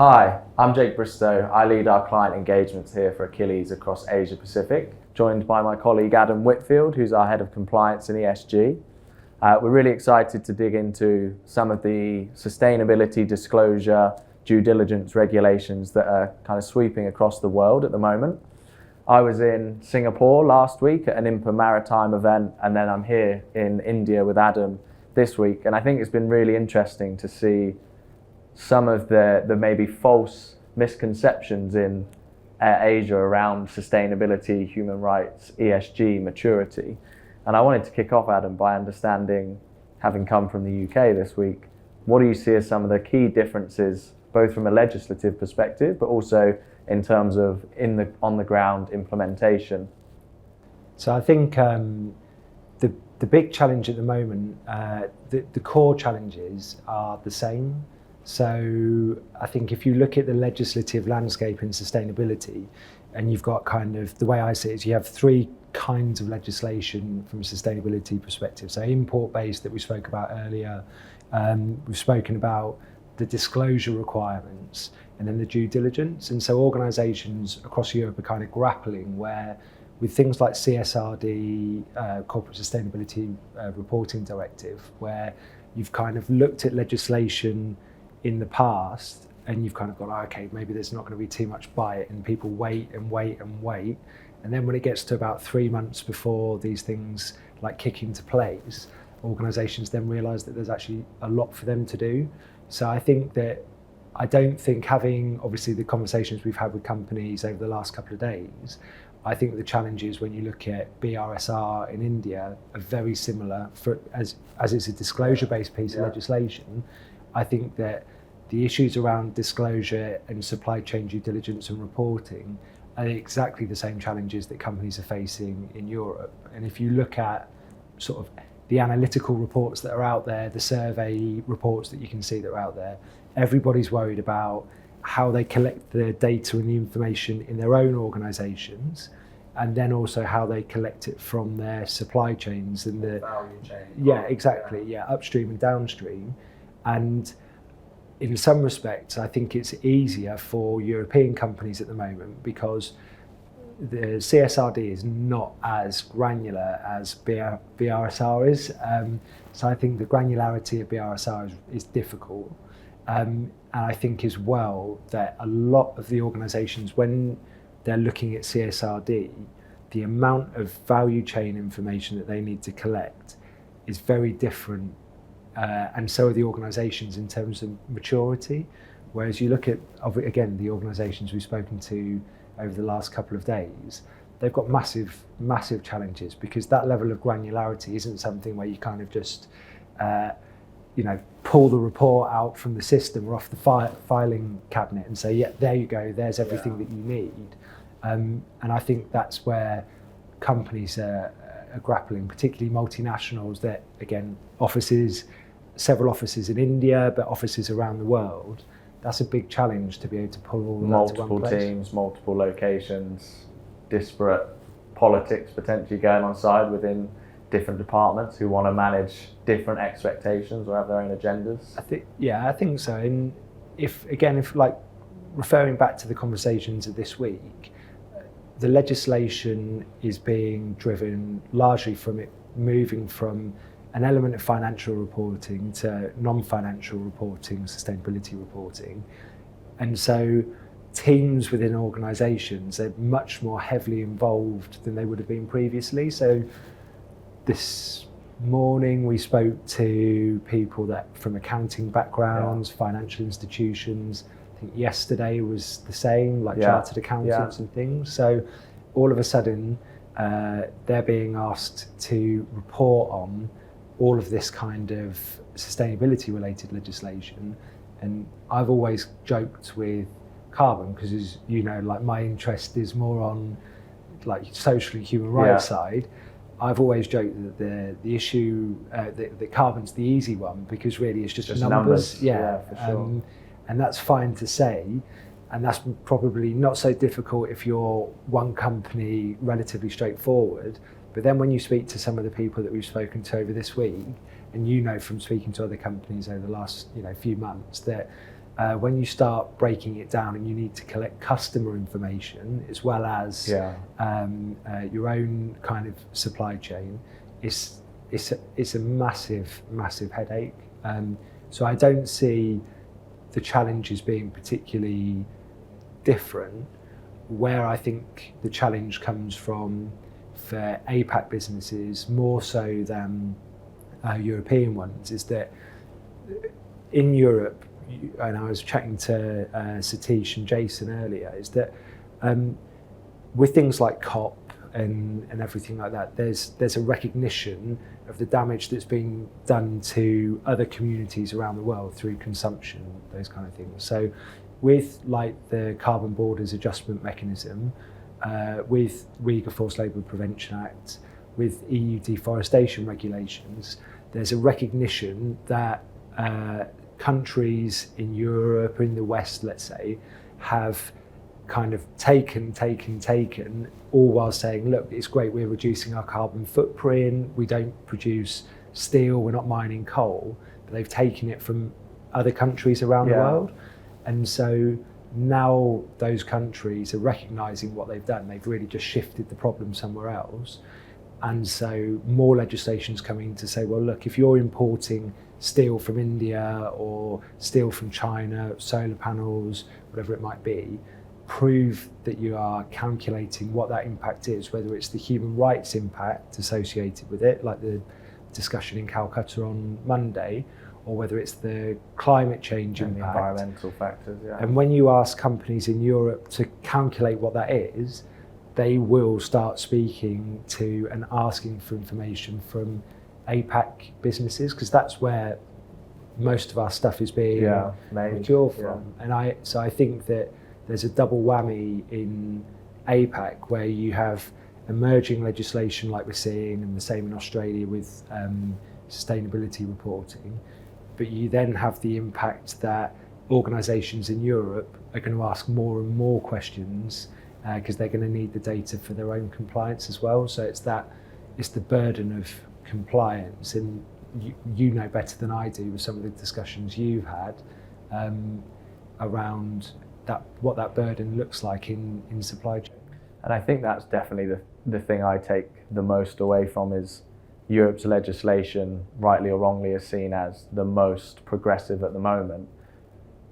Hi, I'm Jake Bristow. I lead our client engagements here for Achilles across Asia Pacific, joined by my colleague Adam Whitfield, who's our head of Compliance and ESG. We're really excited to dig into some of the sustainability, disclosure, due diligence regulations that are kind of sweeping across the world at the moment. I was in Singapore last week at an 𝗵𝗵𝗴𝗵𝗵𝗵 maritime event, and then I'm here in India with Adam this week. And I think it's been really interesting to see some of the maybe false misconceptions in Asia around sustainability, human rights, ESG, maturity. And I wanted to kick off, Adam, by understanding, having come from the UK this week, what do you see as some of the key differences, both from a legislative perspective, but also in terms of on-the-ground implementation? So I think the big challenge at the moment, the core challenges are the same. So I think if you look at the legislative landscape in sustainability, and you've got kind of, the way I see it is you have three kinds of legislation from a sustainability perspective. So import-based that we spoke about earlier, we've spoken about the disclosure requirements, and then the due diligence. And so organisations across Europe are kind of grappling where, with things like CSRD, Corporate Sustainability Reporting Directive, where you've kind of looked at legislation in the past and you've kind of gone, okay, maybe there's not going to be too much by it, and people wait and wait and wait. And then when it gets to about 3 months before these things like kick into place, organisations then realise that there's actually a lot for them to do. So I think that, I don't think, having obviously the conversations we've had with companies over the last couple of days, I think the challenges when you look at BRSR in India are very similar as it's a disclosure-based piece of legislation. I think that the issues around disclosure and supply chain due diligence and reporting are exactly the same challenges that companies are facing in Europe. And if you look at sort of the analytical reports that are out there, the survey reports that you can see that are out there, everybody's worried about how they collect the data and the information in their own organisations, and then also how they collect it from their supply chains and the value chain. Yeah, exactly. Yeah, upstream and downstream. And in some respects, I think it's easier for European companies at the moment because the CSRD is not as granular as BRSR is. So I think the granularity of BRSR is difficult. And I think as well that a lot of the organisations, when they're looking at CSRD, the amount of value chain information that they need to collect is very different. And so are the organisations in terms of maturity. Whereas you look at, again, the organisations we've spoken to over the last couple of days, they've got massive, massive challenges because that level of granularity isn't something where you kind of just, pull the report out from the system or off the filing cabinet and say, yeah, there you go, there's everything that you need. And I think that's where companies are grappling, particularly multinationals that, again, several offices in India, but offices around the world. That's a big challenge to be able to pull all of that to one place. Multiple teams, multiple locations, disparate politics potentially going on side within different departments who want to manage different expectations or have their own agendas. I think so. And if like referring back to the conversations of this week, the legislation is being driven largely from it moving from an element of financial reporting to non-financial reporting, sustainability reporting. And so teams within organisations are much more heavily involved than they would have been previously. So this morning we spoke to people that from accounting backgrounds, financial institutions. I think yesterday was the same, like chartered accountants and things. So all of a sudden they're being asked to report on all of this kind of sustainability related legislation. And I've always joked with carbon because, as you know, like my interest is more on like social and human rights side. I've always joked that the issue, that carbon's the easy one because really it's just numbers. Yeah, for sure. And that's fine to say. And that's probably not so difficult if you're one company, relatively straightforward. But then when you speak to some of the people that we've spoken to over this week, and you know from speaking to other companies over the last few months that when you start breaking it down and you need to collect customer information as well as your own kind of supply chain, it's a massive headache. So I don't see the challenges being particularly different. Where I think the challenge comes from for APAC businesses more so than European ones is that in Europe, and I was chatting to Satish and Jason earlier, is that with things like COP and everything like that, there's a recognition of the damage that's been done to other communities around the world through consumption, those kind of things. So with like the carbon borders adjustment mechanism, with 𝗵𝗶𝗴𝗵𝗹𝗵𝗁 Act, with EU deforestation regulations, there's a recognition that countries in Europe, in the West, let's say, have kind of taken, all while saying, look, it's great, we're reducing our carbon footprint, we don't produce steel, we're not mining coal, but they've taken it from other countries around the world. And so now those countries are recognising what they've done. They've really just shifted the problem somewhere else. And so more legislation's coming to say, well, look, if you're importing steel from India or steel from China, solar panels, whatever it might be, prove that you are calculating what that impact is, whether it's the human rights impact associated with it, like the discussion in Calcutta on Monday, or whether it's the climate change and impact. The environmental factors, And when you ask companies in Europe to calculate what that is, they will start speaking to and asking for information from APAC businesses, because that's where most of our stuff is being procured from. And I think that there's a double whammy in APAC where you have emerging legislation like we're seeing, and the same in Australia with sustainability reporting, but you then have the impact that organisations in Europe are going to ask more and more questions because they're going to need the data for their own compliance as well. So it's the burden of compliance, and you know better than I do with some of the discussions you've had around that, what that burden looks like in supply chain. And I think that's definitely the thing I take the most away from is Europe's legislation, rightly or wrongly, is seen as the most progressive at the moment.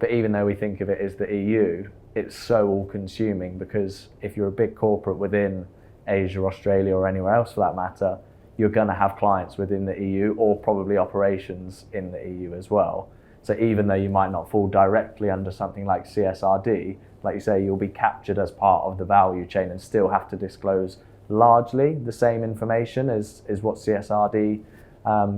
But even though we think of it as the EU, it's so all-consuming, because if you're a big corporate within Asia, Australia, or anywhere else for that matter, you're going to have clients within the EU or probably operations in the EU as well. So even though you might not fall directly under something like CSRD, like you say, you'll be captured as part of the value chain and still have to disclose largely the same information as what CSRD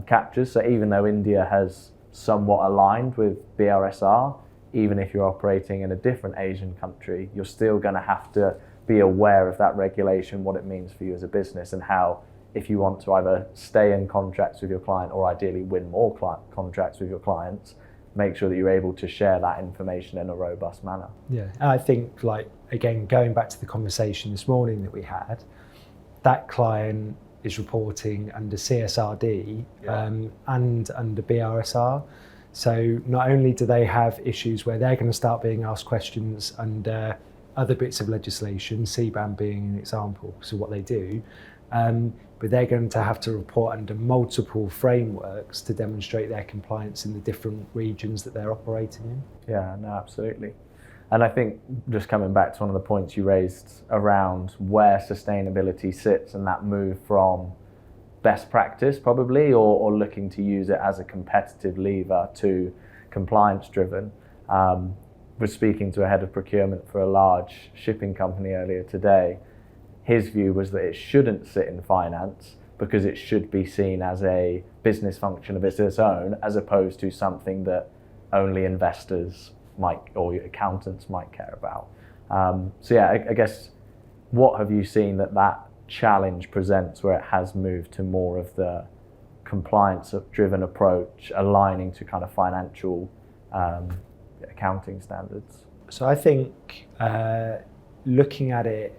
captures. So even though India has somewhat aligned with BRSR, even if you're operating in a different Asian country, you're still going to have to be aware of that regulation, what it means for you as a business, and how, if you want to either stay in contracts with your client or ideally win more contracts with your clients, make sure that you're able to share that information in a robust manner. Yeah, and I think, like, again, going back to the conversation this morning that we had, that client is reporting under CSRD and under BRSR. So not only do they have issues where they're going to start being asked questions under other bits of legislation, CBAM being an example, so what they do, but they're going to have to report under multiple frameworks to demonstrate their compliance in the different regions that they're operating in. Yeah, no, absolutely. And I think, just coming back to one of the points you raised around where sustainability sits and that move from best practice probably, or looking to use it as a competitive lever to compliance driven. Was speaking to a head of procurement for a large shipping company earlier today. His view was that it shouldn't sit in finance because it should be seen as a business function of its own, as opposed to something that only investors might, or accountants might care about. So yeah, I guess, what have you seen that challenge presents where it has moved to more of the compliance driven approach, aligning to kind of financial accounting standards? So I think looking at it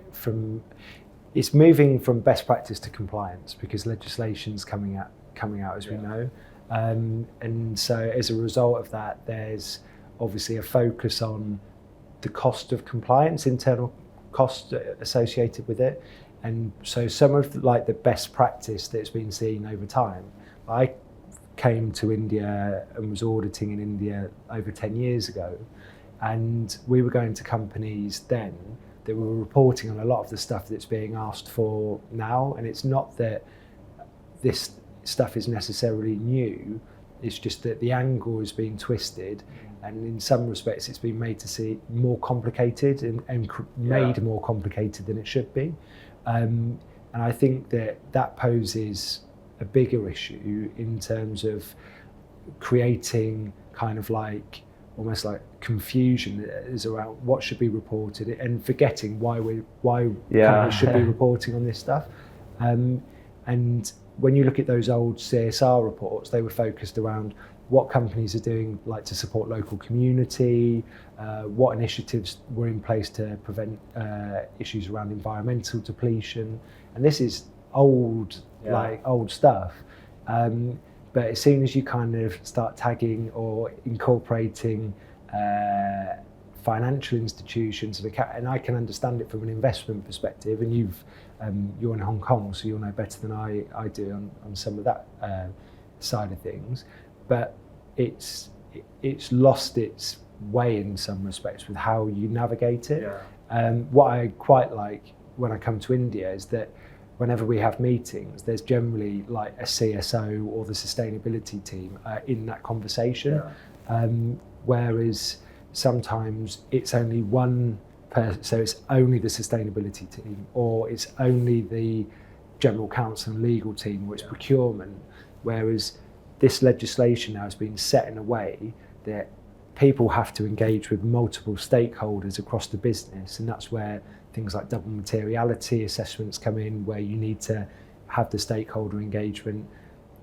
it's moving from best practice to compliance, because legislation's coming out as we know. And so as a result of that, there's obviously a focus on the cost of compliance, internal costs associated with it. And so some of the best practice that's been seen over time, I came to India and was auditing in India over 10 years ago, and we were going to companies then that were reporting on a lot of the stuff that's being asked for now. And it's not that this stuff is necessarily new, it's just that the angle has been twisted, and in some respects it's been made to seem more complicated and made more complicated than it should be. And I think that poses a bigger issue in terms of creating kind of almost like confusion is around what should be reported, and forgetting why companies should be reporting on this stuff. And when you look at those old CSR reports, they were focused around what companies are doing to support local community, what initiatives were in place to prevent issues around environmental depletion. And this is old stuff. But as soon as you kind of start tagging or incorporating financial institutions, and I can understand it from an investment perspective, and you're in Hong Kong, so you'll know better than I do on some of that side of things. But it's lost its way in some respects with how you navigate it. What I quite like when I come to India is that whenever we have meetings, there's generally a CSO or the sustainability team in that conversation. Whereas sometimes it's only one person, so it's only the sustainability team, or it's only the general counsel and legal team, or it's procurement. Whereas this legislation now has been set in a way that people have to engage with multiple stakeholders across the business, and that's where things like double materiality assessments come in, where you need to have the stakeholder engagement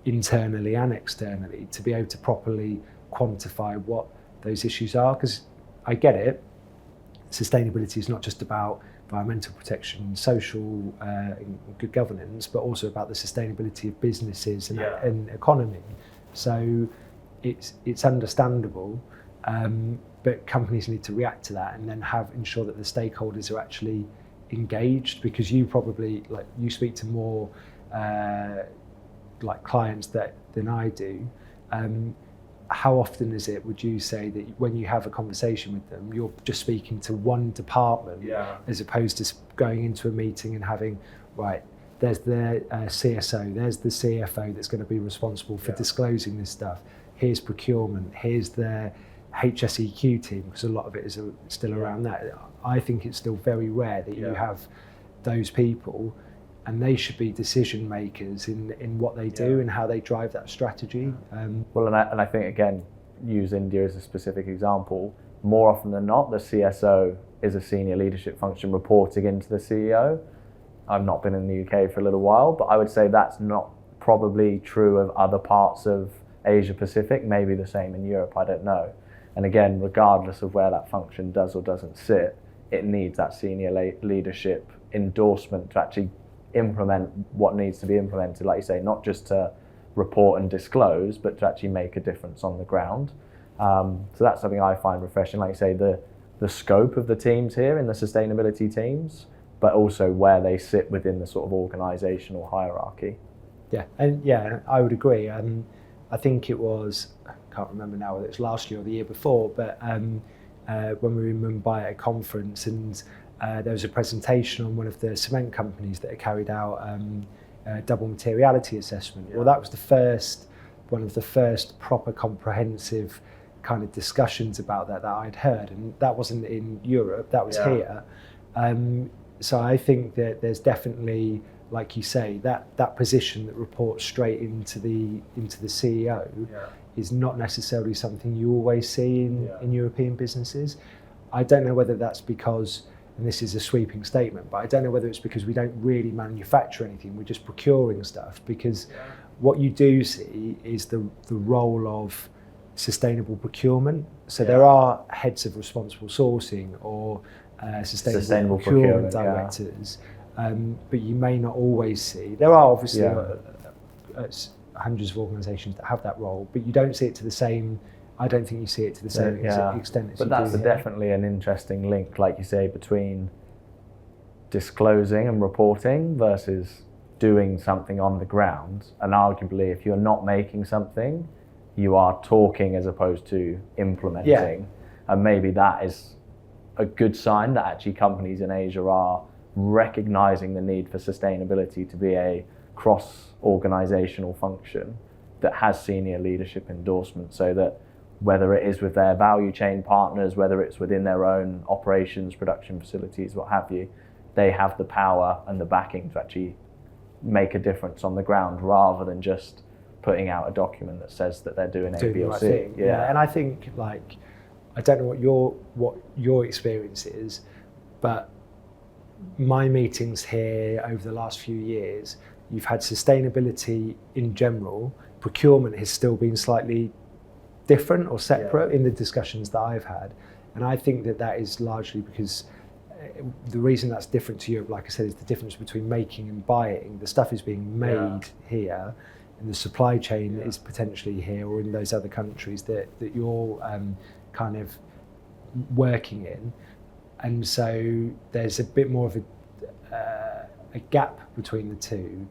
internally and externally to be able to properly quantify what those issues are. Because I get it, sustainability is not just about environmental protection, social and good governance, but also about the sustainability of businesses and economy. So it's understandable, but companies need to react to that and then ensure that the stakeholders are actually engaged, because you probably you speak to more clients than I do. How often is it, would you say, that when you have a conversation with them, you're just speaking to one department as opposed to going into a meeting and having, there's the CSO, there's the CFO that's going to be responsible for disclosing this stuff, here's procurement, here's the HSEQ team, because a lot of it is still around that. I think it's still very rare that you have those people, and they should be decision makers in what they do and how they drive that strategy. Well, and I think, again, use India as a specific example, more often than not, the CSO is a senior leadership function reporting into the CEO. I've not been in the UK for a little while, but I would say that's not probably true of other parts of Asia Pacific, maybe the same in Europe, I don't know. And again, regardless of where that function does or doesn't sit, it needs that senior leadership endorsement to actually implement what needs to be implemented, like you say, not just to report and disclose, but to actually make a difference on the ground. So that's something I find refreshing, like you say, the scope of the teams here in the sustainability teams, but also where they sit within the sort of organisational hierarchy. And I would agree. I think it was, I can't remember now whether it was last year or the year before, but when we were in Mumbai at a conference, and there was a presentation on one of the cement companies that had carried out a double materiality assessment. Well, that was one of the first proper comprehensive kind of discussions about that I'd heard, and that wasn't in Europe, that was here. So I think that there's definitely, like you say, that position that reports straight into the CEO is not necessarily something you always see in European businesses. I don't know whether that's because, and this is a sweeping statement, but I don't know whether it's because we don't really manufacture anything, we're just procuring stuff. Because what you do see is the role of sustainable procurement. So there are heads of responsible sourcing or sustainable procurement directors, but you may not always see. There are obviously hundreds of organisations that have that role, but you don't see it to the same I don't think you see it to the same extent as but you that's do here. Definitely an interesting link, like you say, between disclosing and reporting versus doing something on the ground. And arguably, if you're not making something, you are talking as opposed to implementing. Yeah. And maybe that is a good sign that actually companies in Asia are recognizing the need for sustainability to be a cross-organizational function that has senior leadership endorsement, so that whether it is with their value chain partners, whether it's within their own operations, production facilities, what have you, they have the power and the backing to actually make a difference on the ground, rather than just putting out a document that says that they're doing A, B, or right C. thing. Yeah, and I think, like, I don't know what your experience is, but my meetings here over the last few years, you've had sustainability in general. Procurement has still been slightly different or separate in the discussions that I've had. And I think that is largely because the reason that's different to Europe, like I said, is the difference between making and buying. The stuff is being made here, and the supply chain is potentially here or in those other countries that you're kind of working in. And so there's a bit more of a gap between the two.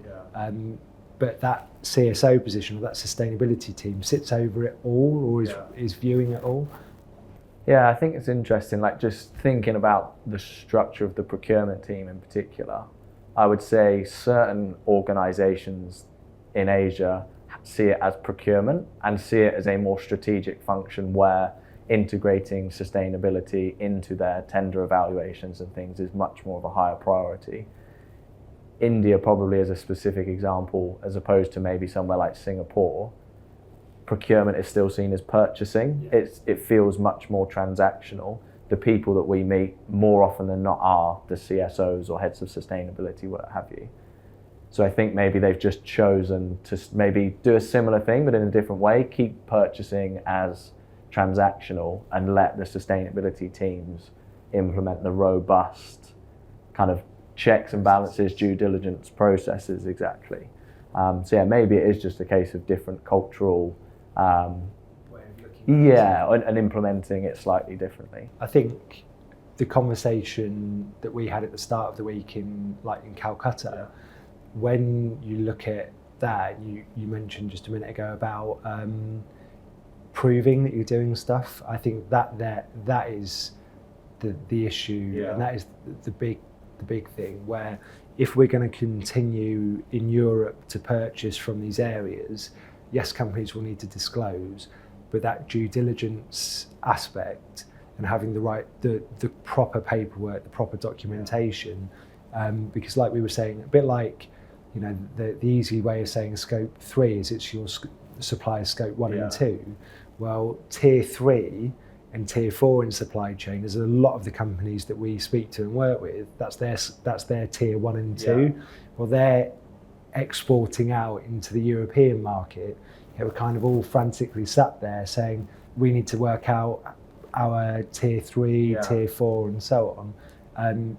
But that CSO position, or that sustainability team, sits over it all, or is viewing it all. Yeah, I think it's interesting, like just thinking about the structure of the procurement team in particular. I would say certain organizations in Asia see it as procurement and see it as a more strategic function where integrating sustainability into their tender evaluations and things is much more of a higher priority. India probably is a specific example, as opposed to maybe somewhere like Singapore. Procurement is still seen as purchasing. It feels much more transactional. The people that we meet more often than not are the CSOs or heads of sustainability, what have you. So I think maybe they've just chosen to maybe do a similar thing, but in a different way, keep purchasing as transactional and let the sustainability teams implement the robust kind of checks and balances, due diligence processes, exactly. So yeah, maybe it is just a case of different cultural way of looking at it. And implementing it slightly differently. I think the conversation that we had at the start of the week in Calcutta, when you look at that, you mentioned just a minute ago about proving that you're doing stuff. I think that is the issue, and that is the big thing, where if we're going to continue in Europe to purchase from these areas, yes, companies will need to disclose, but that due diligence aspect and having the proper paperwork, the proper documentation, because like we were saying, a bit like, you know, the easy way of saying scope 3 is it's your supplier scope 1 and 2. Well, tier 3 and tier 4 in supply chain, there's a lot of the companies that we speak to and work with, that's their tier 1 and 2. Well, they're exporting out into the European market. We're kind of all frantically sat there saying we need to work out our tier 3, tier 4 and so on.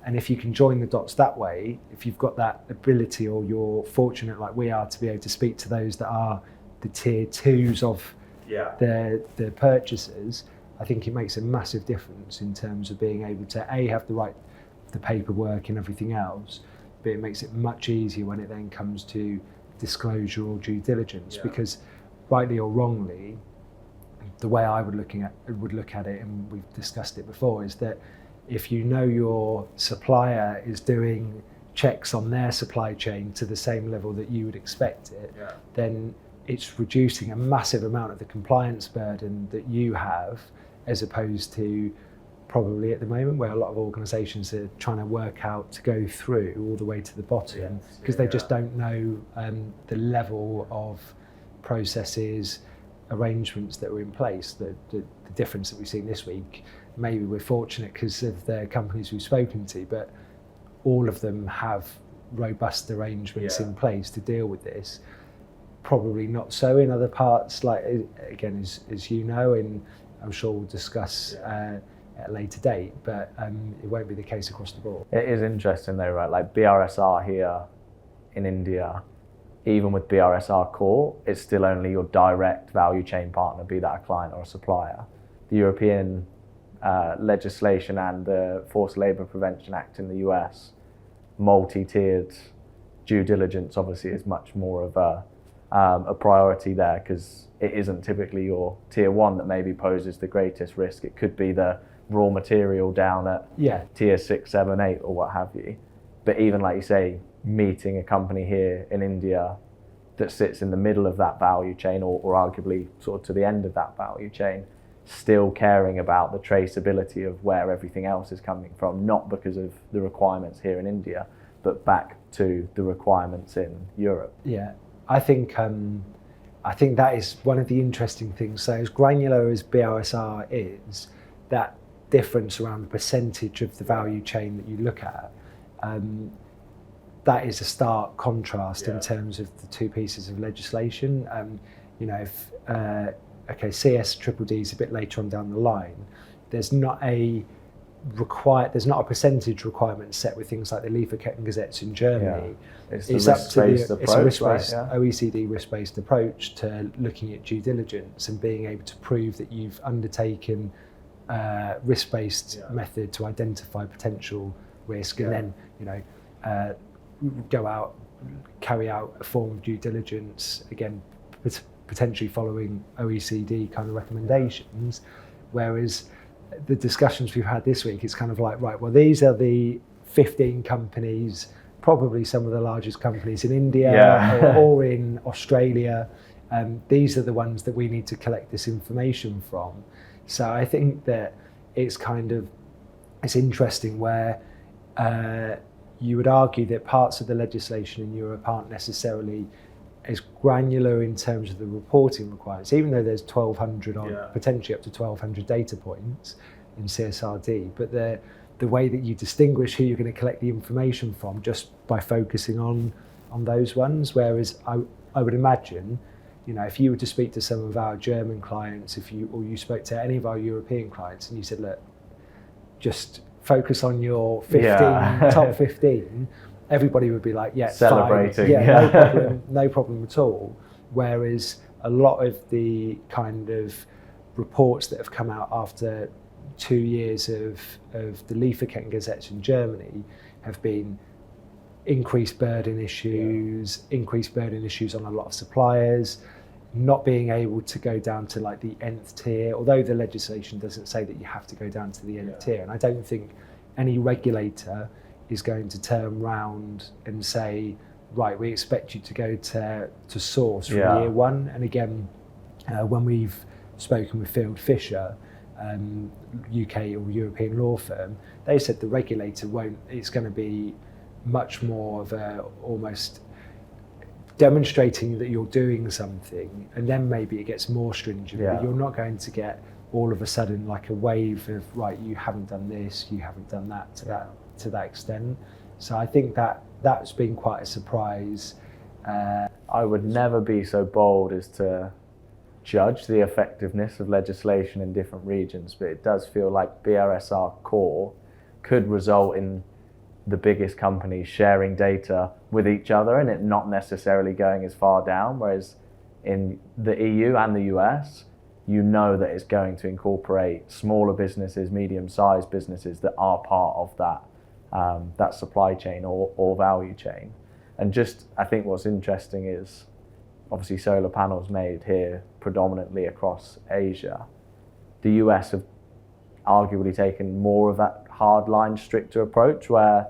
And if you can join the dots that way, if you've got that ability, or you're fortunate like we are to be able to speak to those that are the tier 2s of their purchasers, I think it makes a massive difference in terms of being able to have the paperwork and everything else, but it makes it much easier when it then comes to disclosure or due diligence, because rightly or wrongly, the way I would look at it, and we've discussed it before, is that if you know your supplier is doing checks on their supply chain to the same level that you would expect it, then it's reducing a massive amount of the compliance burden that you have, as opposed to probably at the moment where a lot of organisations are trying to work out to go through all the way to the bottom, because they just don't know the level of processes, arrangements that were in place. The difference that we've seen this week, maybe we're fortunate because of the companies we've spoken to, but all of them have robust arrangements in place to deal with this. Probably not so in other parts, like again, as you know, and I'm sure we'll discuss at a later date, but it won't be the case across the board. It is interesting though, right? Like BRSR here in India even with BRSR Core, it's still only your direct value chain partner, be that a client or a supplier. The European legislation and the Forced Labour Prevention Act in the US, multi-tiered due diligence obviously is much more of a priority there, because it isn't typically your tier one that maybe poses the greatest risk. It could be the raw material down at tier 6, 7, 8 or what have you. But even like you say, meeting a company here in India that sits in the middle of that value chain, or arguably sort of to the end of that value chain, still caring about the traceability of where everything else is coming from, not because of the requirements here in India, but back to the requirements in Europe. Yeah, I think that is one of the interesting things. So as granular as BRSR is, that difference around the percentage of the value chain that you look at, that is a stark contrast in terms of the two pieces of legislation. You know, if CSRD is a bit later on down the line, there's not a percentage requirement set with things like the 𝗵𝗵𝗁 in Germany. Yeah. It's a risk-based OECD risk-based approach to looking at due diligence and being able to prove that you've undertaken a risk-based method to identify potential risk, and then, you know, go out, carry out a form of due diligence, again, potentially following OECD kind of recommendations. Whereas the discussions we've had this week, it's kind of like, right, well, these are the 15 companies, probably some of the largest companies in India or in Australia. These are the ones that we need to collect this information from. So I think that it's interesting where you would argue that parts of the legislation in Europe aren't necessarily as granular in terms of the reporting requirements, even though there's 1,200 potentially up to 1,200 data points in CSRD, but the way that you distinguish who you're going to collect the information from just by focusing on those ones. Whereas I would imagine, you know, if you were to speak to some of our German clients, or you spoke to any of our European clients and you said, look, just focus on your 15, top 15, everybody would be like, celebrating. Fine. No problem at all. Whereas a lot of the kind of reports that have come out after 2 years of the 𝗵𝗵𝗁 in Germany have been increased burden issues on a lot of suppliers, not being able to go down to like the nth tier, although the legislation doesn't say that you have to go down to the nth tier. And I don't think any regulator is going to turn round and say, right, we expect you to go to source from year one. And again, when we've spoken with 𝗵𝗵𝗁, UK or European law firm, they said the regulator it's going to be much more of a almost demonstrating that you're doing something, and then maybe it gets more stringent, but you're not going to get all of a sudden like a wave of, right, you haven't done this, you haven't done that to that extent. So I think that's been quite a surprise. I would never be so bold as to judge the effectiveness of legislation in different regions, but it does feel like BRSR Core could result in the biggest companies sharing data with each other and it not necessarily going as far down, whereas in the EU and the US, you know that it's going to incorporate smaller businesses, medium-sized businesses that are part of that supply chain or value chain. And just, I think what's interesting is, obviously solar panels made here predominantly across Asia. The US have arguably taken more of that hardline, stricter approach where,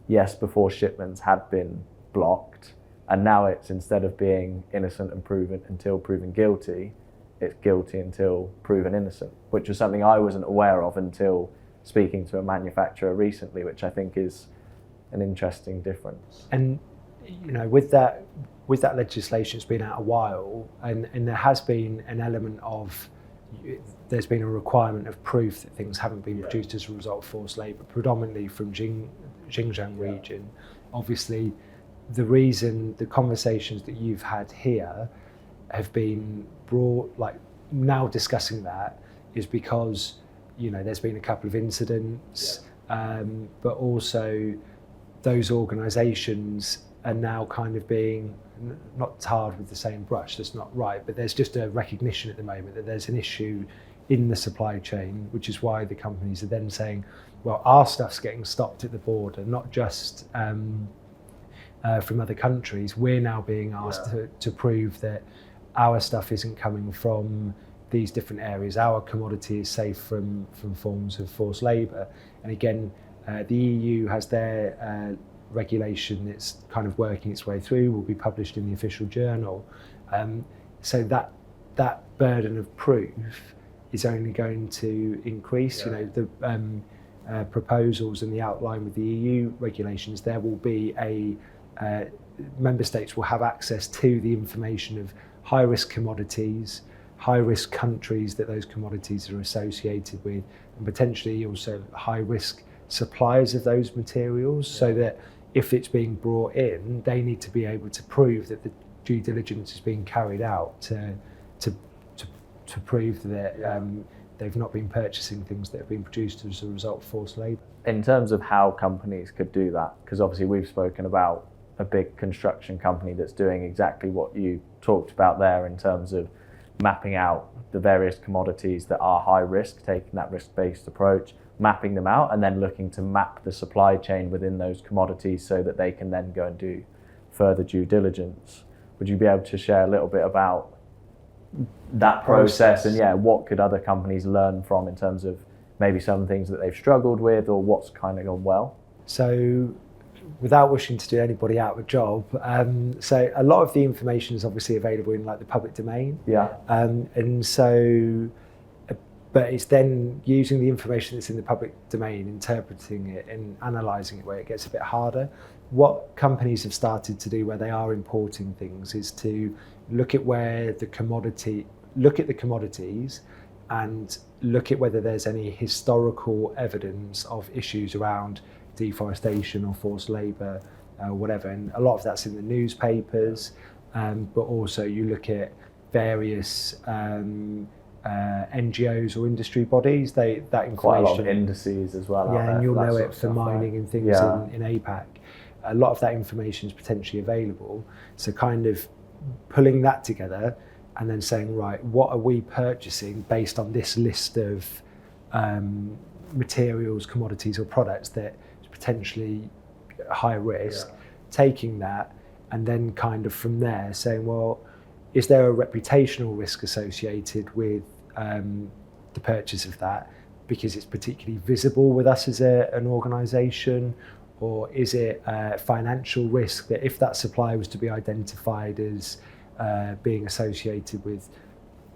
yes, before shipments had been blocked, and now it's, instead of being innocent until proven guilty, it's guilty until proven innocent, which was something I wasn't aware of until speaking to a manufacturer recently, which I think is an interesting difference. And you know, with that legislation, it's been out a while, and there has been an element of, there's been a requirement of proof that things haven't been produced as a result of forced labour, predominantly from Xinjiang region. Obviously, the conversations that you've had here have been brought, like now discussing that, is because, you know, there's been a couple of incidents, but also those organisations are now kind of being not tarred with the same brush. That's not right, but there's just a recognition at the moment that there's an issue in the supply chain, which is why the companies are then saying, well, our stuff's getting stopped at the border, not just from other countries. We're now being asked to prove that our stuff isn't coming from these different areas. Our commodity is safe from forms of forced labour. And again, the EU has their regulation that's kind of working its way through, will be published in the official journal. So that burden of proof is only going to increase. You know, the proposals and the outline with the EU regulations, there will be member states will have access to the information of high-risk commodities, high-risk countries that those commodities are associated with, and potentially also high-risk suppliers of those materials, so that if it's being brought in, they need to be able to prove that the due diligence is being carried out to prove that they've not been purchasing things that have been produced as a result of forced labour. In terms of how companies could do that, because obviously we've spoken about a big construction company that's doing exactly what you talked about there in terms of mapping out the various commodities that are high risk, taking that risk-based approach, mapping them out, and then looking to map the supply chain within those commodities so that they can then go and do further due diligence. Would you be able to share a little bit about that process and what could other companies learn from in terms of maybe some things that they've struggled with or what's kind of gone well? So without wishing to do anybody out of a job, so a lot of the information is obviously available in like the public domain. And so, but it's then using the information that's in the public domain, interpreting it and analysing it where it gets a bit harder. What companies have started to do where they are importing things is to look at the commodities and look at whether there's any historical evidence of issues around deforestation or forced labour, whatever. And a lot of that's in the newspapers, but also you look at various NGOs or industry bodies. That information, quite a lot of indices as well. And you'll know it for mining and things in APAC. A lot of that information is potentially available. So kind of pulling that together and then saying, right, what are we purchasing based on this list of materials, commodities or products that is potentially high risk, taking that and then kind of from there saying, well, is there a reputational risk associated with the purchase of that because it's particularly visible with us as an organisation? Or is it a financial risk that if that supplier was to be identified as being associated with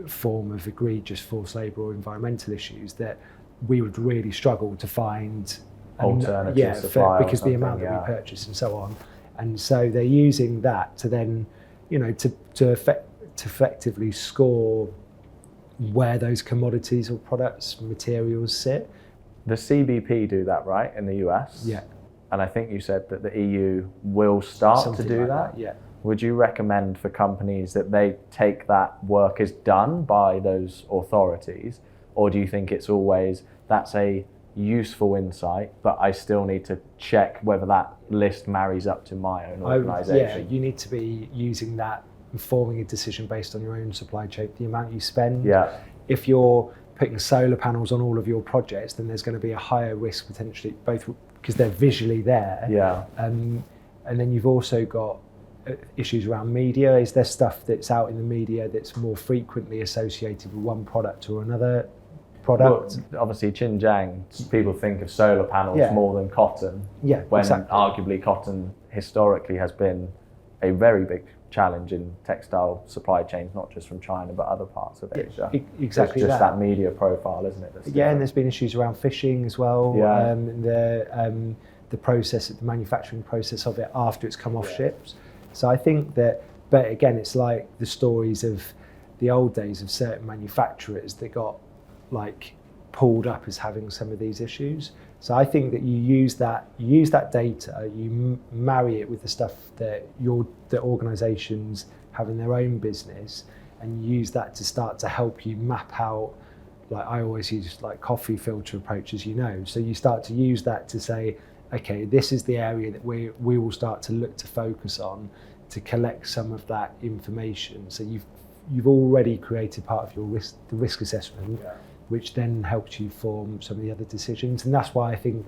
a form of egregious forced labour or environmental issues, that we would really struggle to find alternative supply because the amount that we purchase and so on. And so they're using that to then, you know, to effectively score where those commodities or products, materials sit. The CBP do that, right, in the US? Yeah. And I think you said that the EU will start Something to do like that. Yeah. Would you recommend for companies that they take that work as done by those authorities? Or do you think it's always, that's a useful insight, but I still need to check whether that list marries up to my own organisation? Yeah, you need to be using that and forming a decision based on your own supply chain, the amount you spend. Yeah. If you're putting solar panels on all of your projects, then there's going to be a higher risk potentially, both because they're visually there. Yeah. And then you've also got issues around media. Is there stuff that's out in the media that's more frequently associated with one product or another product? Well, obviously, Xinjiang, people think of solar panels more than cotton. Yeah, when exactly. Arguably cotton historically has been a very big challenge in textile supply chains, not just from China but other parts of Asia. Exactly. It's just that media profile, isn't it? And there's been issues around fishing as well. Yeah. The process, the manufacturing process of it after it's come off ships. So I think that, but again, it's like the stories of the old days of certain manufacturers that got like pulled up as having some of these issues. So I think that you use that data, you marry it with the stuff that the organisations have in their own business, and use that to start to help you map out. Like I always use like coffee filter approach, as you know. So you start to use that to say, okay, this is the area that we will start to look to focus on to collect some of that information. So you've already created part of your the risk assessment, which then helps you form some of the other decisions. And that's why I think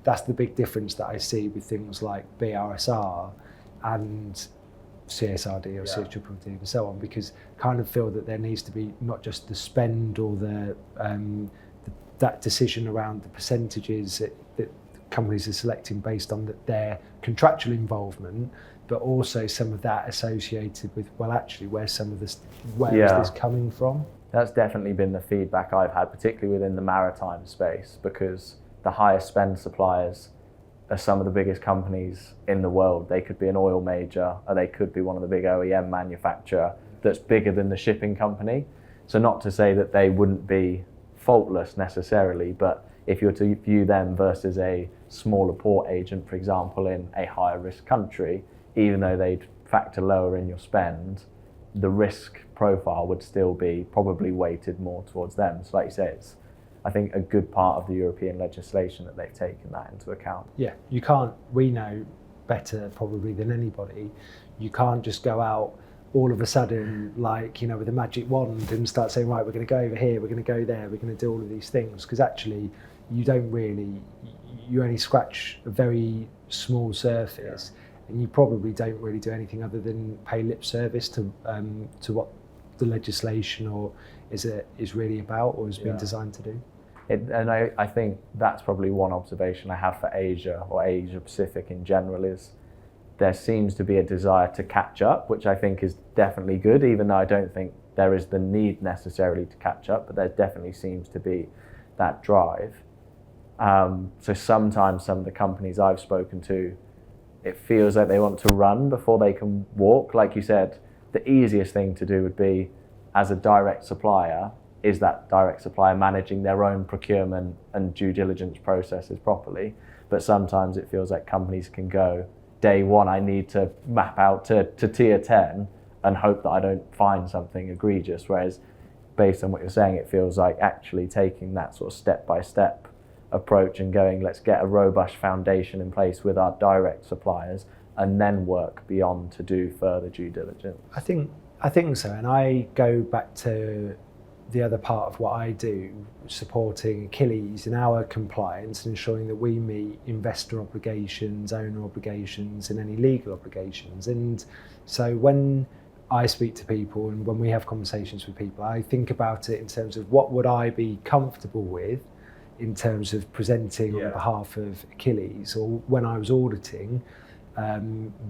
that's the big difference that I see with things like BRSR and CSRD or 𝘂𝗵𝗁𝗆 and so on, because I kind of feel that there needs to be not just the spend or that decision around the percentages that companies are selecting based on their contractual involvement, but also some of that associated with, well, actually, where is this coming from? That's definitely been the feedback I've had, particularly within the maritime space, because the highest spend suppliers are some of the biggest companies in the world. They could be an oil major, or they could be one of the big OEM manufacturer that's bigger than the shipping company. So not to say that they wouldn't be faultless necessarily, but if you're to view them versus a smaller port agent, for example, in a higher risk country, even though they'd factor lower in your spend, the risk profile would still be probably weighted more towards them. So like you say, it's, I think, a good part of the European legislation that they've taken that into account. Yeah, we know better probably than anybody. You can't just go out all of a sudden, like, with a magic wand and start saying, right, we're going to go over here, we're going to go there, we're going to do all of these things, because actually you only scratch a very small surface, and you probably don't really do anything other than pay lip service to what the legislation is really about or has been designed to do. And I think that's probably one observation I have for Asia or Asia Pacific in general, is there seems to be a desire to catch up, which I think is definitely good, even though I don't think there is the need necessarily to catch up, but there definitely seems to be that drive. So sometimes some of the companies I've spoken to, it feels like they want to run before they can walk. Like you said, the easiest thing to do would be, as a direct supplier, is that direct supplier managing their own procurement and due diligence processes properly. But sometimes it feels like companies can go, day one, I need to map out to tier 10 and hope that I don't find something egregious. Whereas based on what you're saying, it feels like actually taking that sort of step-by-step approach and going, let's get a robust foundation in place with our direct suppliers and then work beyond to do further due diligence. I think so, and I go back to the other part of what I do, supporting Achilles in our compliance and ensuring that we meet investor obligations, owner obligations, and any legal obligations. And so when I speak to people and when we have conversations with people, I think about it in terms of what would I be comfortable with in terms of presenting on behalf of Achilles, or when I was auditing,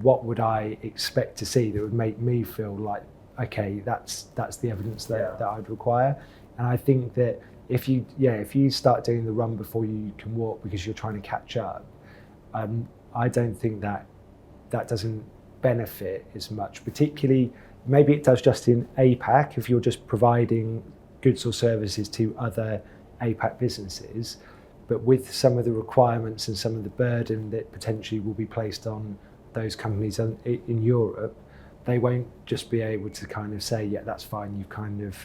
what would I expect to see that would make me feel like, okay, that's the evidence that I'd require. And I think that if you start doing the run before you can walk because you're trying to catch up, I don't think that doesn't benefit as much. Particularly, maybe it does just in APAC if you're just providing goods or services to other APAC businesses, but with some of the requirements and some of the burden that potentially will be placed on those companies in Europe, they won't just be able to kind of say, yeah, that's fine, you've kind of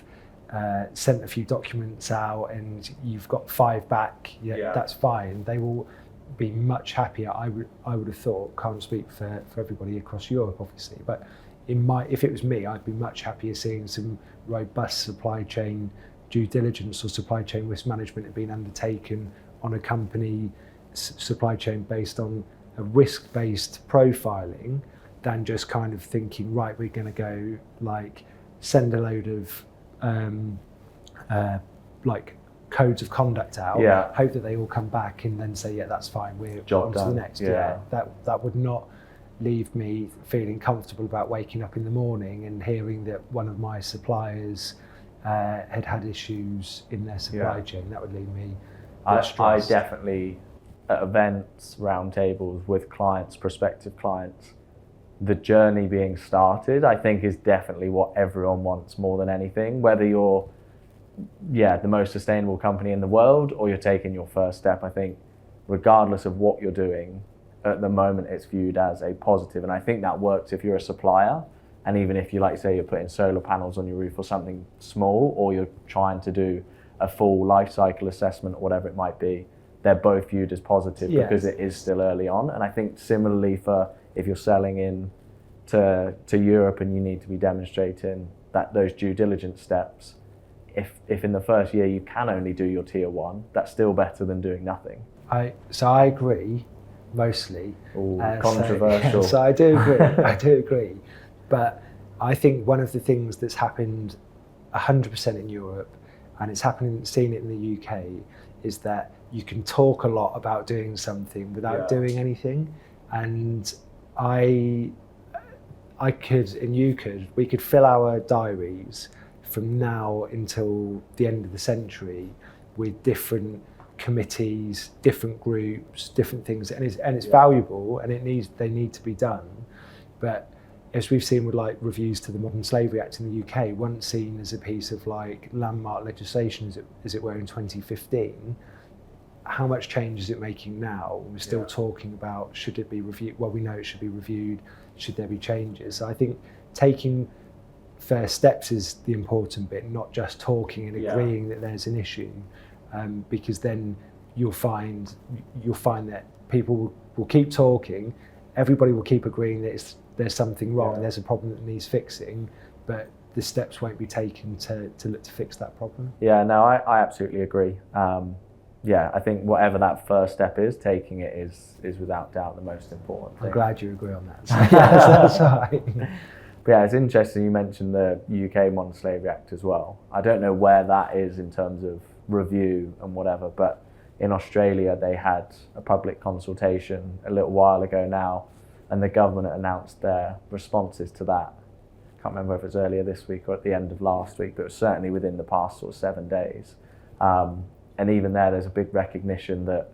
sent a few documents out and you've got 5 back, that's fine. They will be much happier, I would have thought, can't speak for everybody across Europe obviously, but if it was me, I'd be much happier seeing some robust supply chain due diligence or supply chain risk management being undertaken on a company supply chain based on a risk-based profiling, than just kind of thinking, right, we're going to go like send a load of like codes of conduct out, hope that they all come back and then say, yeah, that's fine, we're on to the next. That would not leave me feeling comfortable about waking up in the morning and hearing that one of my suppliers had issues in their supply chain. That would leave me I definitely, at events, roundtables with clients, prospective clients, the journey being started, I think, is definitely what everyone wants more than anything. Whether you're, the most sustainable company in the world or you're taking your first step, I think, regardless of what you're doing, at the moment it's viewed as a positive. And I think that works if you're a supplier, and even if you, like say, you're putting solar panels on your roof or something small, or you're trying to do a full life cycle assessment or whatever it might be, they're both viewed as positive Yeah. because it is still early on. And I think similarly for if you're selling in to Europe and you need to be demonstrating that those due diligence steps, if in the first year you can only do your tier one, that's still better than doing nothing. So I agree, mostly. Ooh, controversial. So I do agree. I do agree. But I think one of the things that's happened 100% in Europe, and it's seen it in the UK, is that you can talk a lot about doing something without doing anything. And I could, and you could, we could fill our diaries from now until the end of the century with different committees, different groups, different things, and it's valuable, and they need to be done. But as we've seen with like reviews to the Modern Slavery Act in the UK, once seen as a piece of like landmark legislation, as it were, in 2015, how much change is it making now? We're still talking about, should it be reviewed? Well, we know it should be reviewed. Should there be changes? So I think taking first steps is the important bit, not just talking and agreeing that there's an issue, because then you'll find that people will keep talking, everybody will keep agreeing that there's something wrong, there's a problem that needs fixing, but the steps won't be taken to look to fix that problem. Yeah, no, I absolutely agree. I think whatever that first step is, taking it is without doubt the most important thing. I'm glad you agree on that. So, that's right. But yeah, it's interesting you mentioned the UK Modern Slavery Act as well. I don't know where that is in terms of review and whatever, but in Australia they had a public consultation a little while ago now, and the government announced their responses to that. I can't remember if it was earlier this week or at the end of last week, but it was certainly within the past sort of 7 days. And even there's a big recognition that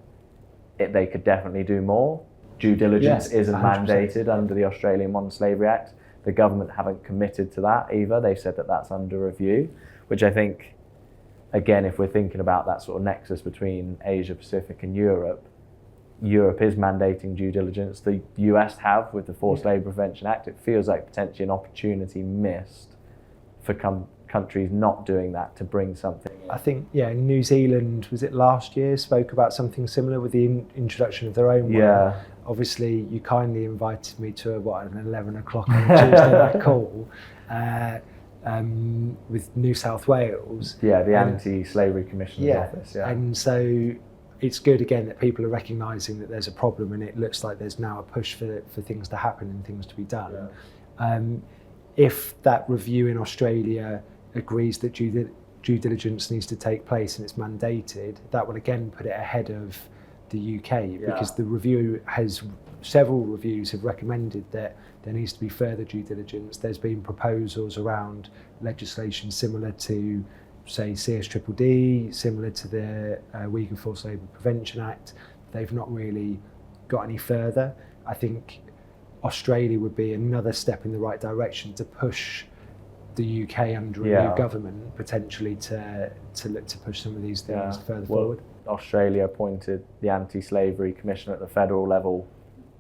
they could definitely do more. Due diligence isn't 100%. Mandated under the Australian Modern Slavery Act. The government haven't committed to that either. They've said that that's under review, which I think, again, if we're thinking about that sort of nexus between Asia Pacific and Europe is mandating due diligence. The US have with the Forced Labour Prevention Act. It feels like potentially an opportunity missed for countries not doing that to bring something in. I think, New Zealand, was it last year, spoke about something similar with the introduction of their own one. Yeah. Obviously, you kindly invited me to an 11 o'clock on Tuesday night call with New South Wales. Yeah, the Anti-Slavery Commissioner's Office. Yeah. And so it's good, again, that people are recognising that there's a problem, and it looks like there's now a push for things to happen and things to be done. Yeah. If that review in Australia agrees that due diligence needs to take place and it's mandated, that will again put it ahead of the UK, because several reviews have recommended that there needs to be further due diligence. There's been proposals around legislation similar to, say, CSRD, similar to the Uyghur Forced Labour Prevention Act. They've not really got any further. I think Australia would be another step in the right direction to push the UK under a new government, potentially to look to push some of these things further forward. Australia appointed the Anti-Slavery Commissioner at the federal level,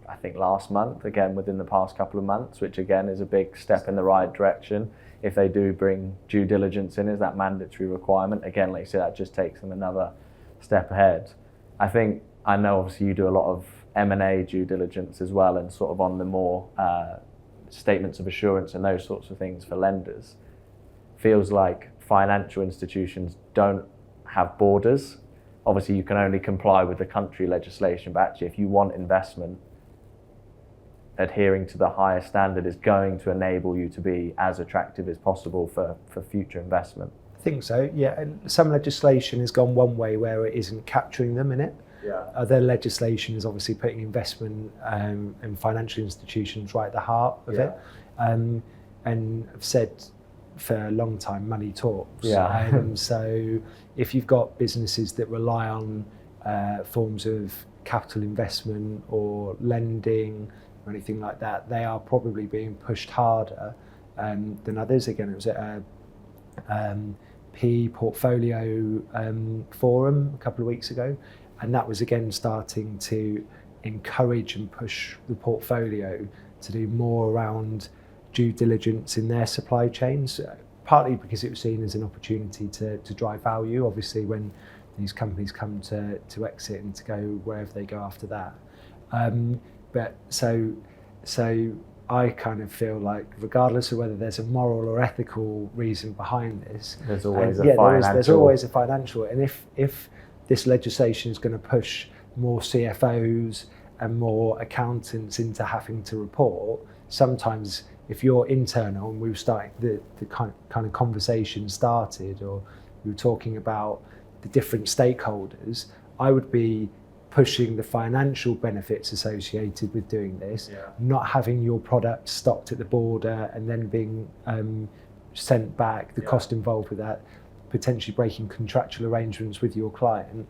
I think last month, again within the past couple of months, which again is a big step in the right direction. If they do bring due diligence in as that mandatory requirement, again, like you said, that just takes them another step ahead. I know obviously you do a lot of M&A due diligence as well, and sort of on the more statements of assurance and those sorts of things for lenders. Feels like financial institutions don't have borders. Obviously you can only comply with the country legislation, but actually if you want investment, adhering to the higher standard is going to enable you to be as attractive as possible for future investment. I think so, yeah. And some legislation has gone one way where it isn't capturing them in it. Yeah. Other legislation is obviously putting investment and financial institutions right at the heart of it. And I've said for a long time, money talks. Yeah. So if you've got businesses that rely on forms of capital investment or lending or anything like that, they are probably being pushed harder than others. Again, it was at a PE portfolio forum a couple of weeks ago, and that was again starting to encourage and push the portfolio to do more around due diligence in their supply chains, partly because it was seen as an opportunity to drive value. Obviously, when these companies come to exit and to go wherever they go after that. But so I kind of feel like, regardless of whether there's a moral or ethical reason behind this, there's always a financial. There's always a financial. And if this legislation is going to push more CFOs and more accountants into having to report, sometimes if you're internal, and we were starting the kind of conversation started, or we were talking about the different stakeholders, I would be pushing the financial benefits associated with doing this, not having your product stopped at the border and then being sent back, the cost involved with that, potentially breaking contractual arrangements with your client.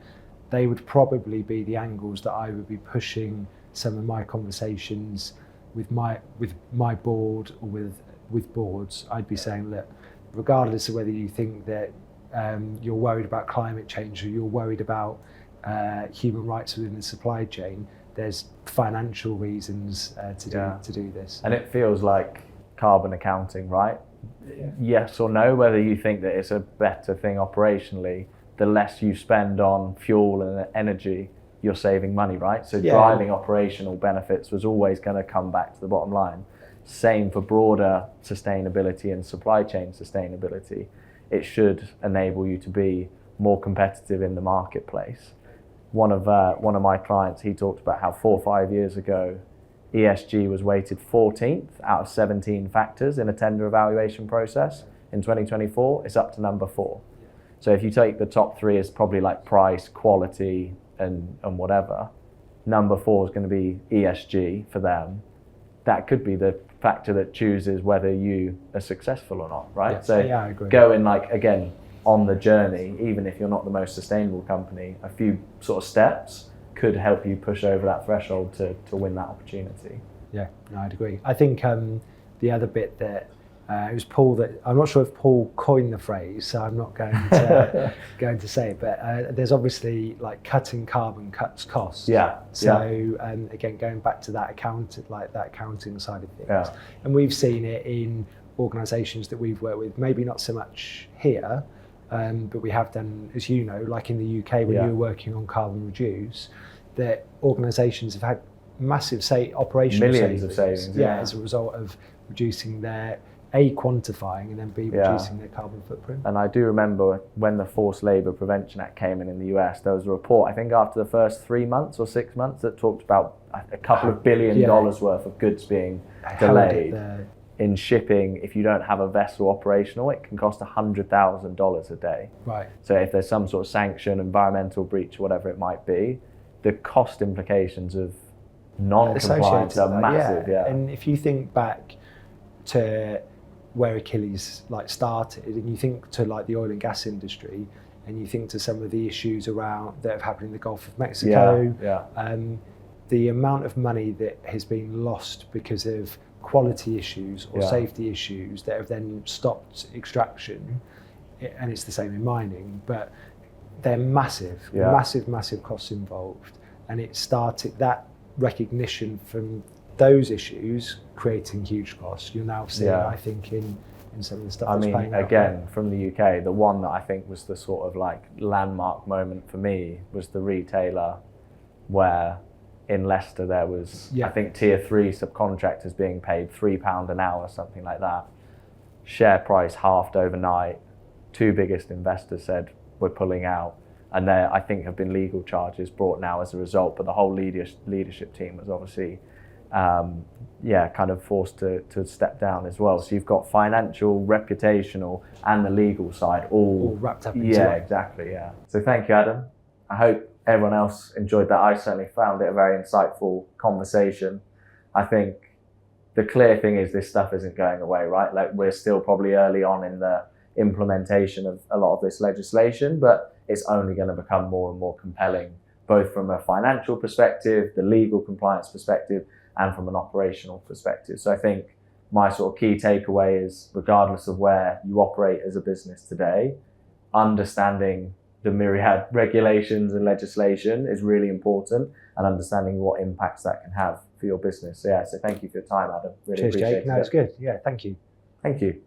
They would probably be the angles that I would be pushing some of my conversations with my board or with boards. I'd be saying, look, regardless of whether you think that you're worried about climate change or you're worried about human rights within the supply chain, there's financial reasons to do this. And it feels like carbon accounting, right? Yes or no, whether you think that it's a better thing operationally, the less you spend on fuel and energy, you're saving money, right? So driving operational benefits was always going to come back to the bottom line. Same for broader sustainability and supply chain sustainability. It should enable you to be more competitive in the marketplace. One of my clients, he talked about how 4 or 5 years ago, ESG was weighted 14th out of 17 factors in a tender evaluation process. In 2024, it's up to number 4. So if you take the top 3 as probably like price, quality, and whatever, number 4 is going to be ESG for them. That could be the factor that chooses whether you are successful or not, right? Yes. So I agree. going like, again, on the journey, even if you're not the most sustainable company, a few sort of steps could help you push over that threshold to win that opportunity. Yeah, no, I'd agree. I think the other bit that it was Paul that, I'm not sure if Paul coined the phrase, so I'm not going to going to say it, but there's obviously like cutting carbon cuts costs. So again, going back to that accounting side of things, and we've seen it in organisations that we've worked with, maybe not so much here, but we have done, as you know, like in the UK when you were working on Carbon Reduce, that organisations have had massive operational millions of savings as a result of reducing their A, quantifying, and then B, reducing their carbon footprint. And I do remember when the Forced Labour Prevention Act came in the US, there was a report, I think after the first 3 months or 6 months, that talked about a couple of $1 billion worth of goods being delayed. In shipping, if you don't have a vessel operational, it can cost $100,000 a day. Right. So if there's some sort of sanction, environmental breach, whatever it might be, the cost implications of non-compliance are massive. And if you think back to where Achilles started, and you think to the oil and gas industry, and you think to some of the issues around that have happened in the Gulf of Mexico, the amount of money that has been lost because of quality issues or safety issues that have then stopped extraction, and it's the same in mining, but they're massive costs involved, and it started that recognition from those issues creating huge costs. You're now seeing, I think, in some of the stuff that's playing out. Again, from the UK, the one that I think was the sort of landmark moment for me was the retailer where in Leicester there was, I think, tier 3 subcontractors being paid £3 an hour, something like that. Share price halved overnight. 2 biggest investors said, we're pulling out. And there, I think, have been legal charges brought now as a result, but the whole leadership team was obviously kind of forced to step down as well. So you've got financial, reputational, and the legal side all wrapped up into it. Exactly. So thank you, Adam. I hope everyone else enjoyed that. I certainly found it a very insightful conversation. I think the clear thing is this stuff isn't going away, right? We're still probably early on in the implementation of a lot of this legislation, but it's only going to become more and more compelling, both from a financial perspective, the legal compliance perspective, and from an operational perspective. So I think my sort of key takeaway is, regardless of where you operate as a business today, understanding the myriad regulations and legislation is really important, and understanding what impacts that can have for your business. So thank you for your time, Adam. Really Cheers, appreciate Jake. it. No, it's good. Yeah, thank you. Thank you.